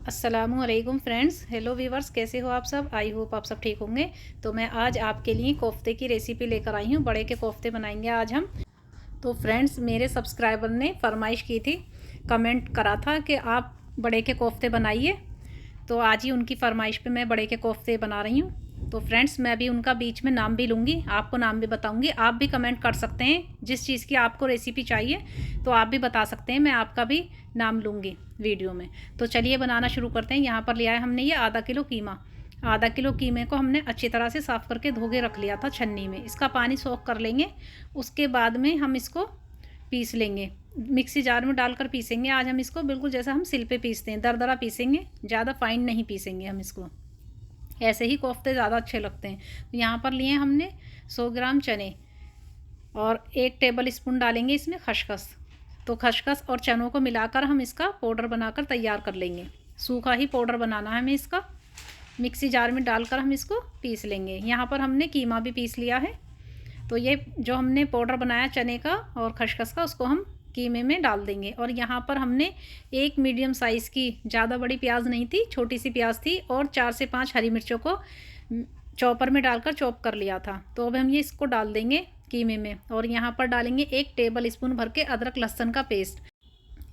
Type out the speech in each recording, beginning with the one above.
अस्सलामुअलैकुम friends, hello viewers, कैसे हो आप सब। आई होप आप सब ठीक होंगे। तो मैं आज आपके लिए कोफ्ते की रेसिपी लेकर आई हूँ। बड़े के कोफ्ते बनाएंगे आज हम। तो फ्रेंड्स, मेरे सब्सक्राइबर ने फरमाइश की थी, कमेंट करा था कि आप बड़े के कोफ्ते बनाइए। तो आज ही उनकी फरमाइश पे मैं बड़े के कोफ्ते बना रही हूँ। तो फ्रेंड्स, मैं भी उनका बीच में नाम भी लूँगी, आपको नाम भी बताऊँगी। आप भी कमेंट कर सकते हैं जिस चीज़ की आपको रेसिपी चाहिए, तो आप भी बता सकते हैं, मैं आपका भी नाम लूँगी वीडियो में। तो चलिए बनाना शुरू करते हैं। यहाँ पर लिया है हमने ये आधा किलो कीमा। आधा किलो कीमे को हमने अच्छी तरह से साफ़ करके धो के रख लिया था छन्नी में। इसका पानी सोख कर लेंगे। उसके बाद में हम इसको पीस लेंगे, मिक्सी जार में डालकर पीसेंगे। आज हम इसको बिल्कुल जैसा हम सिल पे पीसते हैं, दरदरा पीसेंगे, ज़्यादा फाइन नहीं पीसेंगे हम इसको। ऐसे ही कोफ्ते ज़्यादा अच्छे लगते हैं। तो यहाँ पर लिए हमने 100 ग्राम चने और 1 टेबल स्पून डालेंगे इसमें खसखस। तो खसखस और चनों को मिलाकर हम इसका पाउडर बनाकर तैयार कर लेंगे। सूखा ही पाउडर बनाना है हमें इसका। मिक्सी जार में डालकर हम इसको पीस लेंगे। यहाँ पर हमने कीमा भी पीस लिया है। तो ये जो हमने पाउडर बनाया चने का और खसखस का, उसको हम कीमे में डाल देंगे। और यहाँ पर हमने एक मीडियम साइज़ की, ज़्यादा बड़ी प्याज नहीं थी, छोटी सी प्याज थी, और 4 से 5 हरी मिर्चों को चॉपर में डालकर चॉप कर लिया था। तो अब हम ये इसको डाल देंगे कीमे में। और यहाँ पर डालेंगे 1 टेबल स्पून भर के अदरक लहसुन का पेस्ट।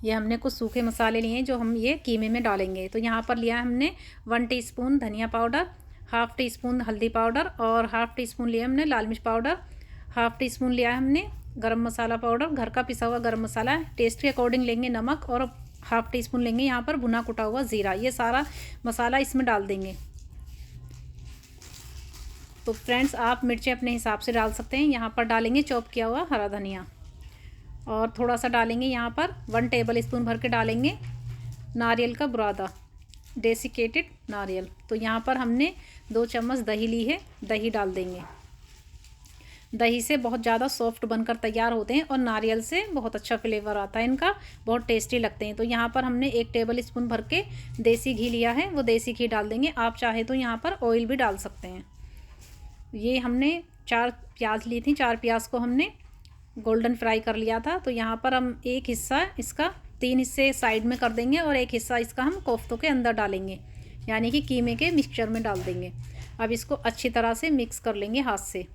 ये हमने कुछ सूखे मसाले लिए हैं जो हम ये कीमे में डालेंगे। तो यहाँ पर लिया है हमने 1 टीस्पून धनिया पाउडर, हाफ़ टी स्पून हल्दी पाउडर, और हाफ़ टी स्पून लिया हमने लाल मिर्च पाउडर, हाफ़ टी स्पून लिया है हमने गरम मसाला पाउडर, घर का पिसा हुआ गरम मसाला। टेस्ट के अकॉर्डिंग लेंगे नमक, और हाफ़ टी स्पून लेंगे यहाँ पर भुना कुटा हुआ ज़ीरा। ये सारा मसाला इसमें डाल देंगे। तो फ्रेंड्स, आप मिर्चें अपने हिसाब से डाल सकते हैं। यहाँ पर डालेंगे चॉप किया हुआ हरा धनिया, और थोड़ा सा डालेंगे यहाँ पर 1 टेबल स्पून भर के डालेंगे नारियल का बुरादा, डेसिकेटेड नारियल। तो यहाँ पर हमने 2 चम्मच दही ली है, दही डाल देंगे। दही से बहुत ज़्यादा सॉफ्ट बनकर तैयार होते हैं, और नारियल से बहुत अच्छा फ्लेवर आता है इनका, बहुत टेस्टी लगते हैं। तो यहाँ पर हमने 1 टेबल स्पून भर के देसी घी लिया है, वो देसी घी डाल देंगे। आप चाहे तो यहाँ पर ऑयल भी डाल सकते हैं। ये हमने 4 प्याज ली थी, 4 प्याज को हमने गोल्डन फ्राई कर लिया था। तो यहाँ पर हम एक हिस्सा इसका, 3 हिस्से साइड में कर देंगे, और एक हिस्सा इसका हम कोफ्तों के अंदर डालेंगे, यानी कि कीमे के मिक्सचर में डाल देंगे। अब इसको अच्छी तरह से मिक्स कर लेंगे हाथ से।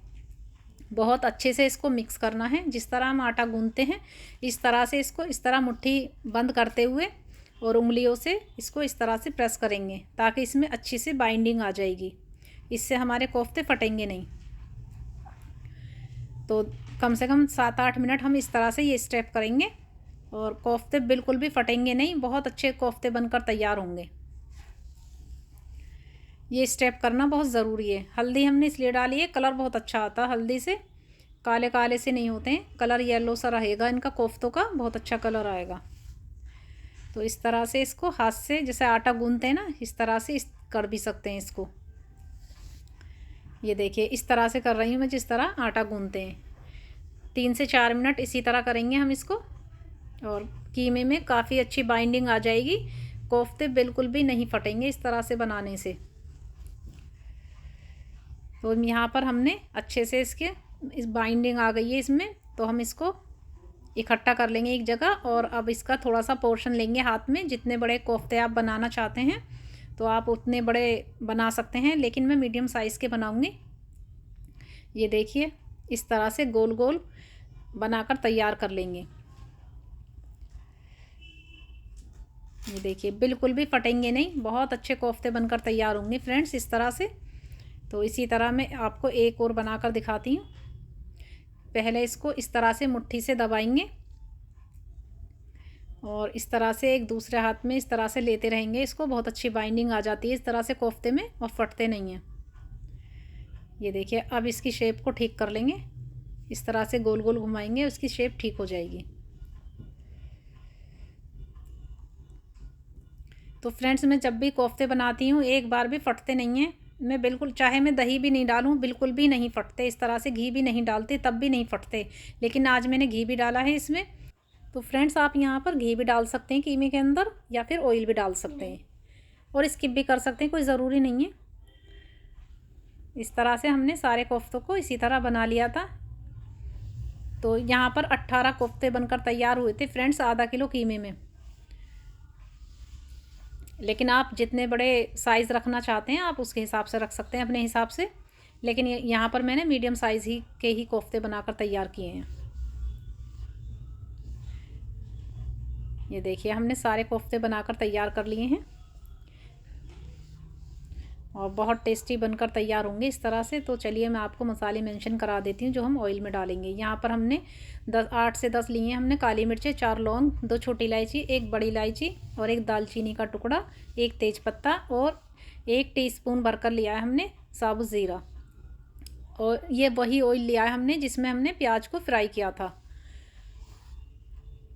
बहुत अच्छे से इसको मिक्स करना है। जिस तरह हम आटा गूंथते हैं, इस तरह से इसको, इस तरह मुट्ठी बंद करते हुए और उंगलियों से इसको इस तरह से प्रेस करेंगे, ताकि इसमें अच्छी से बाइंडिंग आ जाएगी। इससे हमारे कोफ्ते फटेंगे नहीं। तो कम से कम 7-8 मिनट हम इस तरह से ये स्टेप करेंगे, और कोफ्ते बिल्कुल भी फटेंगे नहीं, बहुत अच्छे कोफ्ते बनकर तैयार होंगे। ये स्टेप करना बहुत ज़रूरी है। हल्दी हमने इसलिए डाली है, कलर बहुत अच्छा आता है हल्दी से, काले काले से नहीं होते हैं, कलर येलो सा रहेगा इनका, कोफ्तों का बहुत अच्छा कलर आएगा। तो इस तरह से इसको हाथ से, जैसे आटा गूंथते हैं ना, इस तरह से कर भी सकते हैं इसको। ये देखिए, इस तरह से कर रही हूँ मैं, जिस तरह आटा गूंथते हैं। 3 से 4 मिनट इसी तरह करेंगे हम इसको, और कीमे में काफ़ी अच्छी बाइंडिंग आ जाएगी। कोफ्ते बिल्कुल भी नहीं फटेंगे इस तरह से बनाने से। तो यहाँ पर हमने अच्छे से इसके, इस बाइंडिंग आ गई है इसमें। तो हम इसको इकट्ठा कर लेंगे एक जगह, और अब इसका थोड़ा सा पोर्शन लेंगे हाथ में। जितने बड़े कोफ्ते आप बनाना चाहते हैं तो आप उतने बड़े बना सकते हैं, लेकिन मैं मीडियम साइज़ के बनाऊंगी। ये देखिए, इस तरह से गोल गोल बनाकर तैयार कर लेंगे। ये देखिए, बिल्कुल भी फटेंगे नहीं, बहुत अच्छे कोफ्ते बनकर तैयार होंगे फ्रेंड्स इस तरह से। तो इसी तरह मैं आपको एक और बनाकर दिखाती हूँ। पहले इसको इस तरह से मुट्ठी से दबाएंगे, और इस तरह से एक दूसरे हाथ में इस तरह से लेते रहेंगे इसको। बहुत अच्छी बाइंडिंग आ जाती है इस तरह से कोफ्ते में, और फटते नहीं हैं। ये देखिए, अब इसकी शेप को ठीक कर लेंगे। इस तरह से गोल गोल घुमाएंगे, उसकी शेप ठीक हो जाएगी। तो फ्रेंड्स, मैं जब भी कोफ्ते बनाती हूँ एक बार भी फटते नहीं हैं। मैं बिल्कुल, चाहे मैं दही भी नहीं डालूँ, बिल्कुल भी नहीं फटते। इस तरह से घी भी नहीं डालते तब भी नहीं फटते, लेकिन आज मैंने घी भी डाला है इसमें। तो फ्रेंड्स, आप यहाँ पर घी भी डाल सकते हैं कीमे के अंदर, या फिर ऑयल भी डाल सकते हैं, और स्किप भी कर सकते हैं, कोई ज़रूरी नहीं है। इस तरह से हमने सारे कोफ्तों को इसी तरह बना लिया था। तो यहाँ पर 18 कोफ्ते बनकर तैयार हुए थे फ्रेंड्स, आधा किलो कीमे में। लेकिन आप जितने बड़े साइज़ रखना चाहते हैं आप उसके हिसाब से रख सकते हैं अपने हिसाब से। लेकिन यहाँ पर मैंने मीडियम साइज़ ही के ही कोफ्ते बनाकर तैयार किए हैं। ये देखिए हमने सारे कोफ्ते बनाकर तैयार कर लिए हैं और बहुत टेस्टी बनकर तैयार होंगे इस तरह से। तो चलिए मैं आपको मसाले मेंशन करा देती हूँ जो हम ऑयल में डालेंगे। यहाँ पर हमने 8 से 10 लिए हैं हमने काली मिर्चें, 4 लौंग, 2 छोटी इलायची, 1 बड़ी इलायची और 1 दालचीनी का टुकड़ा, 1 तेज़पत्ता और 1 टीस्पून भरकर लिया है हमने साबुत ज़ीरा। और ये वही ऑयल लिया है हमने जिसमें हमने प्याज को फ्राई किया था।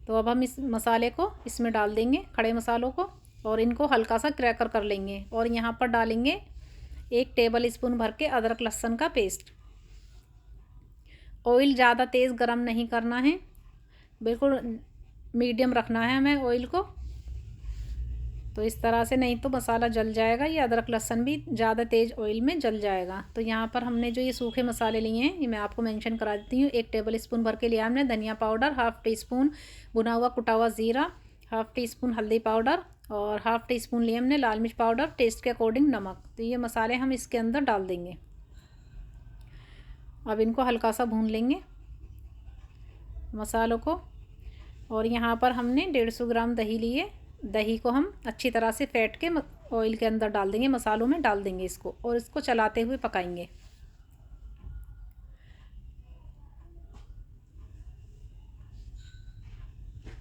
तो अब हम इस मसाले को इसमें डाल देंगे, खड़े मसालों को, और इनको हल्का सा क्रैकर कर लेंगे। और यहाँ पर डालेंगे 1 टेबल स्पून भर के अदरक लहसुन का पेस्ट। ऑयल ज़्यादा तेज़ गरम नहीं करना है, बिल्कुल मीडियम रखना है हमें ऑयल को। तो इस तरह से, नहीं तो मसाला जल जाएगा, ये अदरक लहसुन भी ज़्यादा तेज़ ऑयल में जल जाएगा। तो यहाँ पर हमने जो ये सूखे मसाले लिए हैं ये मैं आपको मेंशन करा देती हूँ। 1 टेबल स्पून भर के लिया हमने धनिया पाउडर, 1/2 टीस्पून भुना हुआ कुटा हुआ ज़ीरा, 1/2 टीस्पून हल्दी पाउडर और 1/2 टीस्पून लिए हमने लाल मिर्च पाउडर, टेस्ट के अकॉर्डिंग नमक। तो ये मसाले हम इसके अंदर डाल देंगे। अब इनको हल्का सा भून लेंगे मसालों को। और यहाँ पर हमने 150 ग्राम दही लिए। दही को हम अच्छी तरह से फेंट के ऑयल के अंदर डाल देंगे, मसालों में डाल देंगे इसको और इसको चलाते हुए पकाएंगे।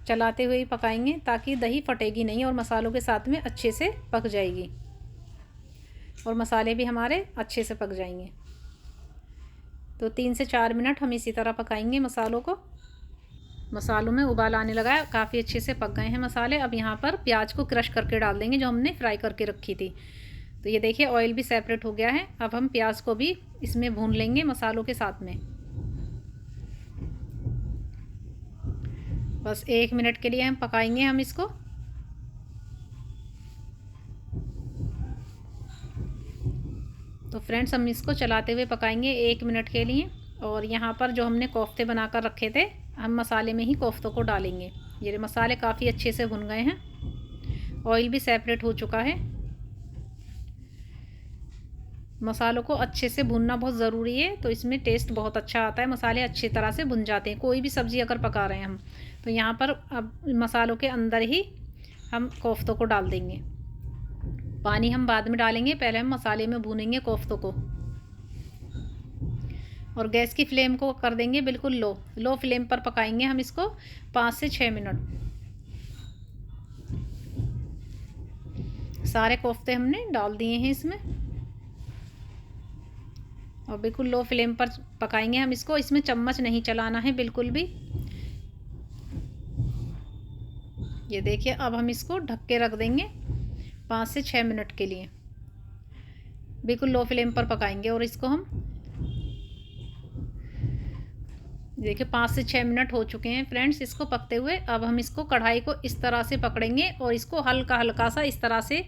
चलाते हुए ही पकाएंगे ताकि दही फटेगी नहीं और मसालों के साथ में अच्छे से पक जाएगी और मसाले भी हमारे अच्छे से पक जाएंगे। तो 3 से 4 मिनट हम इसी तरह पकाएंगे मसालों को। मसालों में उबाल आने लगा है, काफ़ी अच्छे से पक गए हैं मसाले। अब यहाँ पर प्याज को क्रश करके डाल देंगे जो हमने फ्राई करके रखी थी। तो ये देखिए ऑयल भी सेपरेट हो गया है। अब हम प्याज को भी इसमें भून लेंगे मसालों के साथ में। बस 1 मिनट के लिए हम पकाएंगे हम इसको। तो फ्रेंड्स हम इसको चलाते हुए पकाएंगे 1 मिनट के लिए। और यहाँ पर जो हमने कोफ्ते बनाकर रखे थे हम मसाले में ही कोफ्तों को डालेंगे। ये मसाले काफ़ी अच्छे से भुन गए हैं, ऑयल भी सेपरेट हो चुका है। मसालों को अच्छे से भुनना बहुत ज़रूरी है, तो इसमें टेस्ट बहुत अच्छा आता है। मसाले अच्छी तरह से भुन जाते हैं कोई भी सब्ज़ी अगर पका रहे हैं हम। तो यहाँ पर अब मसालों के अंदर ही हम कोफ्तों को डाल देंगे। पानी हम बाद में डालेंगे, पहले हम मसाले में भूनेंगे कोफ्तों को। और गैस की फ्लेम को कर देंगे बिल्कुल लो फ्लेम पर पकाएंगे हम इसको 5 से 6 मिनट। सारे कोफ्ते हमने डाल दिए हैं इसमें और बिल्कुल लो फ्लेम पर पकाएंगे हम इसको। इसमें चम्मच नहीं चलाना है बिल्कुल भी। ये देखिए अब हम इसको ढक के रख देंगे 5 से 6 मिनट के लिए, बिल्कुल लो फ्लेम पर पकाएंगे। और इसको हम देखिए 5 से 6 मिनट हो चुके हैं फ्रेंड्स इसको पकते हुए। अब हम इसको कढ़ाई को इस तरह से पकड़ेंगे और इसको हल्का हल्का सा इस तरह से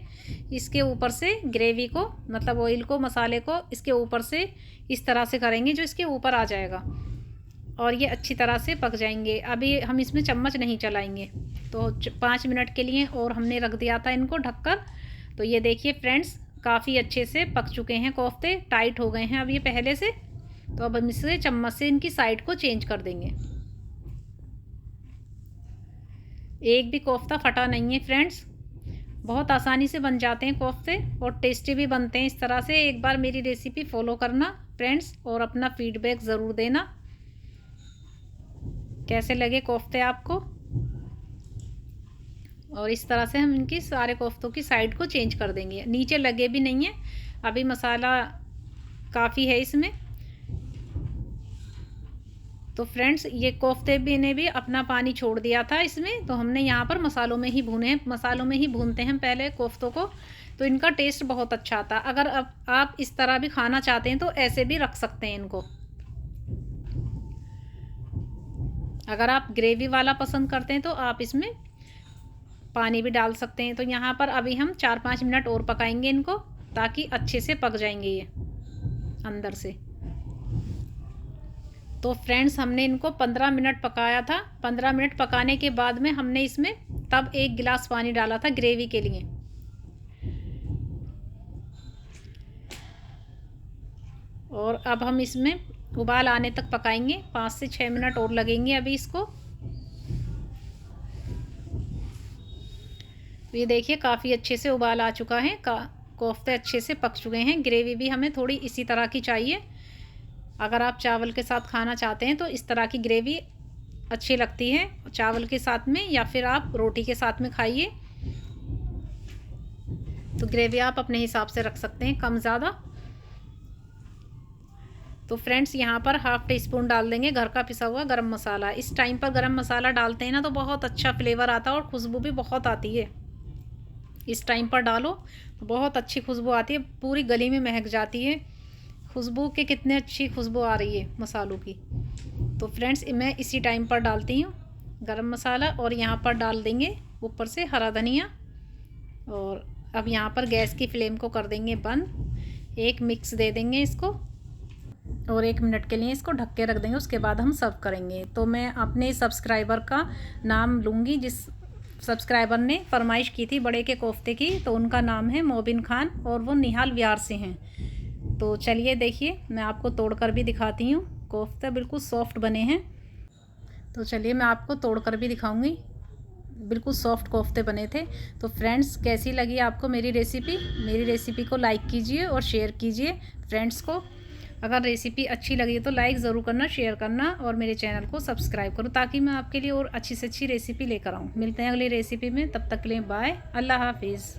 इसके ऊपर से ग्रेवी को, मतलब ऑयल को, मसाले को इसके ऊपर से इस तरह से करेंगे जो इसके ऊपर आ जाएगा और ये अच्छी तरह से पक जाएंगे। अभी हम इसमें चम्मच नहीं चलाएंगे। तो 5 मिनट के लिए और हमने रख दिया था इनको ढककर। तो ये देखिए फ्रेंड्स काफ़ी अच्छे से पक चुके हैं कोफ्ते, टाइट हो गए हैं अब ये पहले से। तो अब हम इसे चम्मच से इनकी साइड को चेंज कर देंगे। एक भी कोफ्ता फटा नहीं है फ्रेंड्स, बहुत आसानी से बन जाते हैं कोफ्ते और टेस्टी भी बनते हैं इस तरह से। एक बार मेरी रेसिपी फॉलो करना फ्रेंड्स और अपना फीडबैक ज़रूर देना कैसे लगे कोफ्ते आपको। और इस तरह से हम इनकी सारे कोफ्तों की साइड को चेंज कर देंगे। नीचे लगे भी नहीं है, अभी मसाला काफ़ी है इसमें। तो फ्रेंड्स ये कोफ्ते भी ने भी अपना पानी छोड़ दिया था इसमें, तो हमने यहाँ पर मसालों में ही भूने, मसालों में ही भूनते हैं पहले कोफ्तों को, तो इनका टेस्ट बहुत अच्छा आता है। अगर अब आप इस तरह भी खाना चाहते हैं तो ऐसे भी रख सकते हैं इनको। अगर आप ग्रेवी वाला पसंद करते हैं तो आप इसमें पानी भी डाल सकते हैं। तो यहाँ पर अभी हम 4-5 मिनट और पकाएंगे इनको ताकि अच्छे से पक जाएंगे ये अंदर से। तो फ्रेंड्स हमने इनको 15 मिनट पकाया था। 15 मिनट पकाने के बाद में हमने इसमें तब 1 गिलास पानी डाला था ग्रेवी के लिए। और अब हम इसमें उबाल आने तक पकाएंगे, 5 से 6 मिनट और लगेंगे अभी इसको। तो ये देखिए काफ़ी अच्छे से उबाल आ चुका है, कोफ्ते अच्छे से पक चुके हैं। ग्रेवी भी हमें थोड़ी इसी तरह की चाहिए। अगर आप चावल के साथ खाना चाहते हैं तो इस तरह की ग्रेवी अच्छी लगती है चावल के साथ में, या फिर आप रोटी के साथ में खाइए। तो ग्रेवी आप अपने हिसाब से रख सकते हैं, कम ज़्यादा। तो फ्रेंड्स यहाँ पर हाफ़ टी स्पून डाल देंगे घर का पिसा हुआ गरम मसाला। इस टाइम पर गरम मसाला डालते हैं ना तो बहुत अच्छा फ्लेवर आता है और खुशबू भी बहुत आती है। इस टाइम पर डालो तो बहुत अच्छी खुशबू आती है, पूरी गली में महक जाती है खुशबू के। कितने अच्छी खुशबू आ रही है मसालों की। तो फ्रेंड्स मैं इसी टाइम पर डालती हूँ गरम मसाला, और यहाँ पर डाल देंगे ऊपर से हरा धनिया। और अब यहाँ पर गैस की फ्लेम को कर देंगे बंद, एक मिक्स दे देंगे इसको और 1 मिनट के लिए इसको ढक के रख देंगे। उसके बाद हम सर्व करेंगे। तो मैं अपने सब्सक्राइबर का नाम लूँगी, जिस सब्सक्राइबर ने फरमाइश की थी बड़े के कोफ्ते की, तो उनका नाम है मोबिन खान और वो निहाल विहार से हैं। तो चलिए देखिए मैं आपको तोड़कर भी दिखाती हूँ। कोफ्ते बिल्कुल सॉफ्ट बने हैं। तो चलिए मैं आपको तोड़कर भी दिखाऊंगी। बिल्कुल सॉफ्ट कोफ्ते बने थे। तो फ्रेंड्स कैसी लगी आपको मेरी रेसिपी को लाइक कीजिए और शेयर कीजिए फ्रेंड्स को। अगर रेसिपी अच्छी लगी तो लाइक ज़रूर करना, शेयर करना और मेरे चैनल को सब्सक्राइब करो, ताकि मैं आपके लिए और अच्छी से अच्छी रेसिपी लेकर आऊँ। मिलते हैं अगली रेसिपी में, तब तक के लिए बाय, अल्लाह हाफिज़।